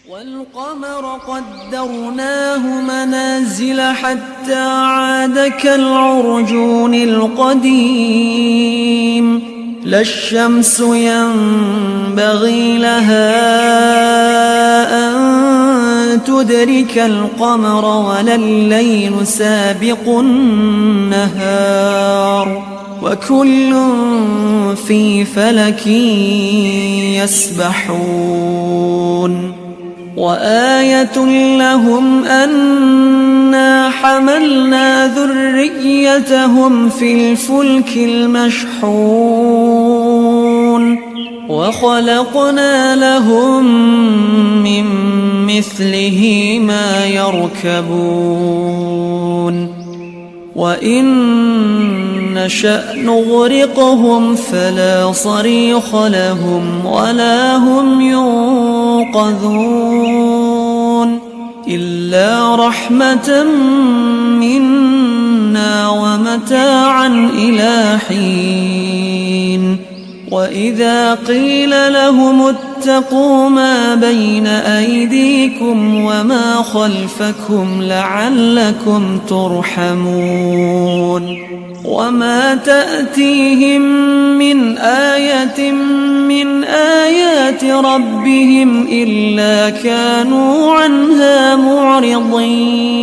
والقمر قدرناه منازل حتى عاد كالعرجون القديم لا الشمس ينبغي لها أن تدرك القمر ولا الليل سابق النهار وكل في فلك يسبحون وآية لهم أنا حملنا ذريتهم في الفلك المشحون وخلقنا لهم من مثله ما يركبون وإن نشأ نغرقهم فلا صريخ لهم ولا هم ينقذون إلا رحمة منا ومتاعا إلى حين وإذا قيل لهم اتقوا ما بين أيديكم وما خلفكم لعلكم ترحمون وما تأتيهم من آية من آيات ربهم إلا كانوا عنها معرضين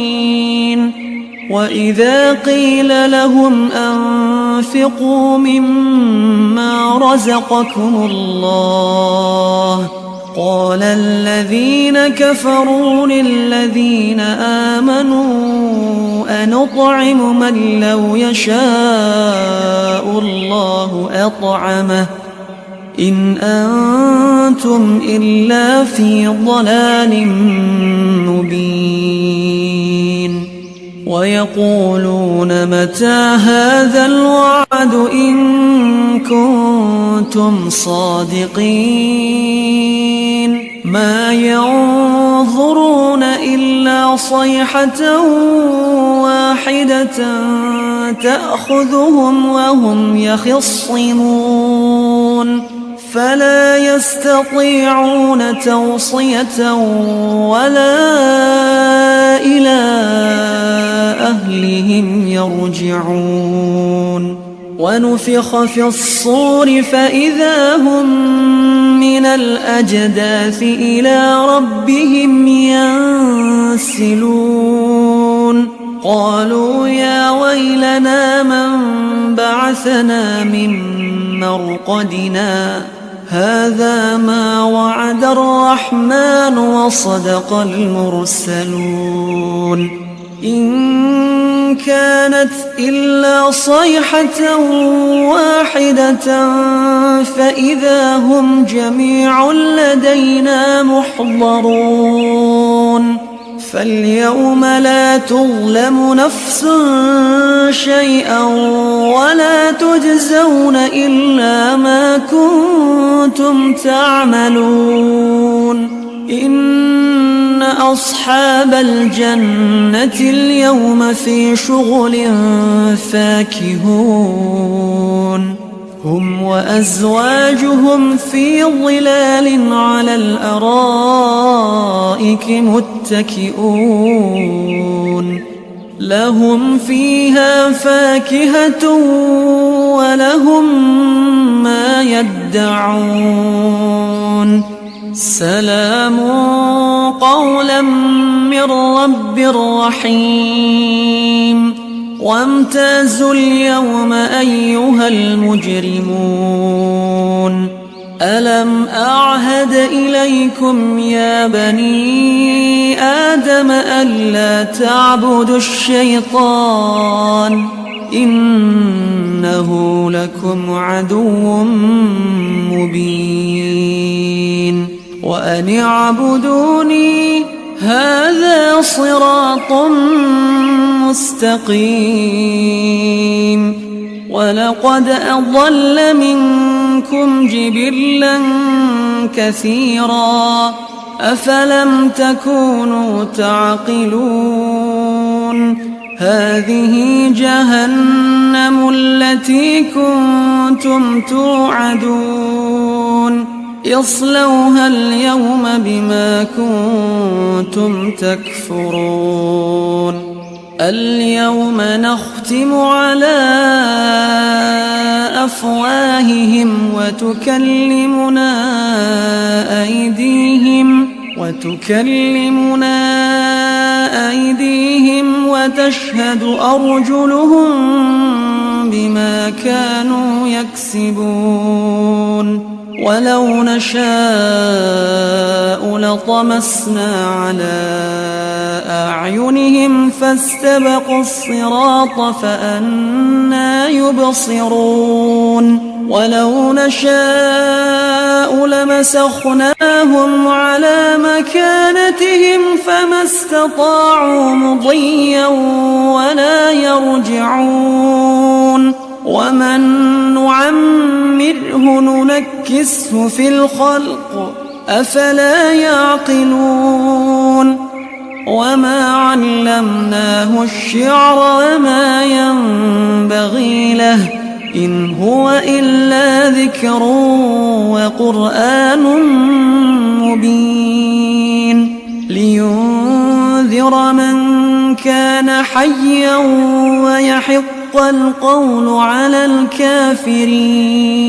وإذا قيل لهم أنفقوا مما رزقكم الله قال الذين كفروا للذين آمنوا أنطعم من لو يشاء الله أطعمه إن أنتم إلا في ضلال مبين ويقولون متى هذا الوعد إن كنتم صادقين ما ينظرون إلا صيحة واحدة تأخذهم وهم يخصمون فلا يستطيعون توصية ولا إلى أهلهم يرجعون ونفخ في الصور فإذا هم من الأجداث إلى ربهم ينسلون قالوا يا ويلنا من بعثنا من مرقدنا هذا ما وعد الرحمن وصدق المرسلون إن كانت إلا صيحة واحدة فإذا هم جميع لدينا محضرون فاليوم لا تظلم نفس شيئا ولا تجزون إلا ما كنتم تعملون إن أصحاب الجنة اليوم في شغل فاكهون هم وأزواجهم في ظلال على الأرائك متكئون لهم فيها فاكهة ولهم ما يدعون سلام قولا من رب رحيم وامتازوا اليوم أيها المجرمون ألم أعهد إليكم يا بني آدم ألا تعبدوا الشيطان إنه لكم عدو مبين وأن اعبدوني هذا صراط مستقيم ولقد أضل منكم جبلا كثيرا أفلم تكونوا تعقلون هذه جهنم التي كنتم توعدون اصلوها اليوم بما كنتم تكفرون اليوم نختم على أفواههم وتكلمنا أيديهم وتشهد أرجلهم بما كانوا يكسبون ولو نشاء لطمسنا على أعينهم فاستبقوا الصراط فأنى يبصرون ولو نشاء لمسخناهم على مكانتهم فما استطاعوا مضيا ولا يرجعون ومن نعمره ننكسه في الخلق أفلا يعقلون وما علمناه الشعر وما ينبغي له إن هو إلا ذكر وقرآن مبين لينذر من كان حيا ويحق القول على الكافرين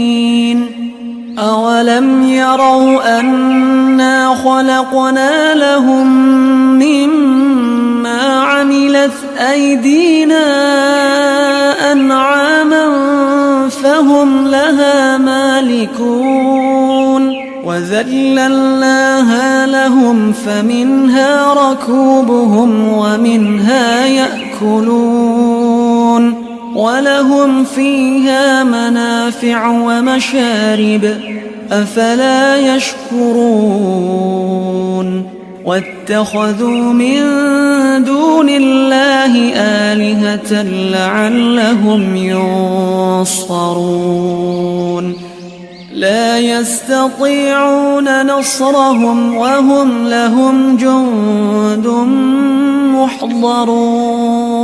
أولم يروا أنا خلقنا لهم مما عملت أيدينا أنعاما فهم لها مالكون وذللناها لهم فمنها ركوبهم ومنها يأكلون ولهم فيها منافع ومشارب أفلا يشكرون واتخذوا من دون الله آلهة لعلهم ينصرون لا يستطيعون نصرهم وهم لهم جند محضرون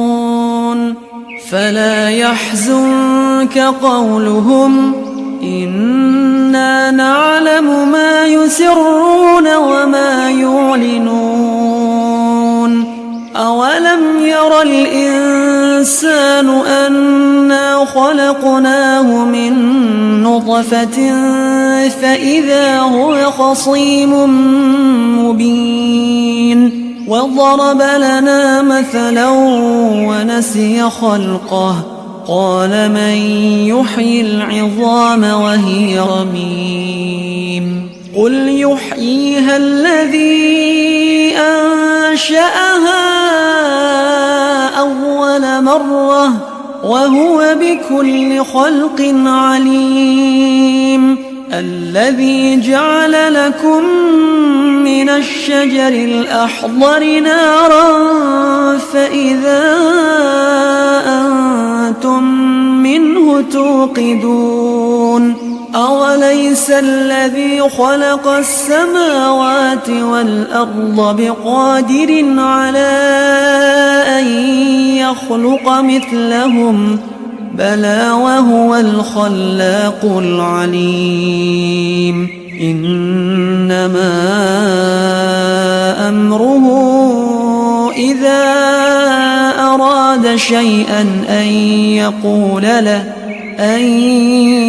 فلا يحزنك قولهم إنا نعلم ما يسرون وما يعلنون أولم ير الإنسان أنا خلقناه من نطفة فإذا هو خصيم مبين وضرب لنا مثلا ونسي خلقه قال من يحيي العظام وهي رميم قل يحييها الذي أنشأها أول مرة وهو بكل خلق عليم الذي جعل لكم من الشجر الأخضر نارا فإذا أنتم منه توقدون أوليس الذي خلق السماوات والأرض بقادر على أن يخلق مثلهم بلى وهو الخلاق العليم إنما أمره إذا أراد شيئا أن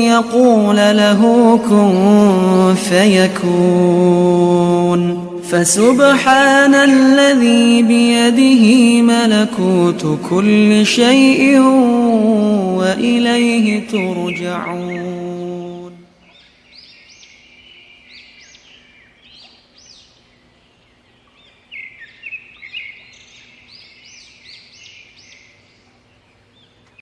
يقول له كن فيكون فسبحان الذي بيده ملكوت كل شيء وإليه ترجعون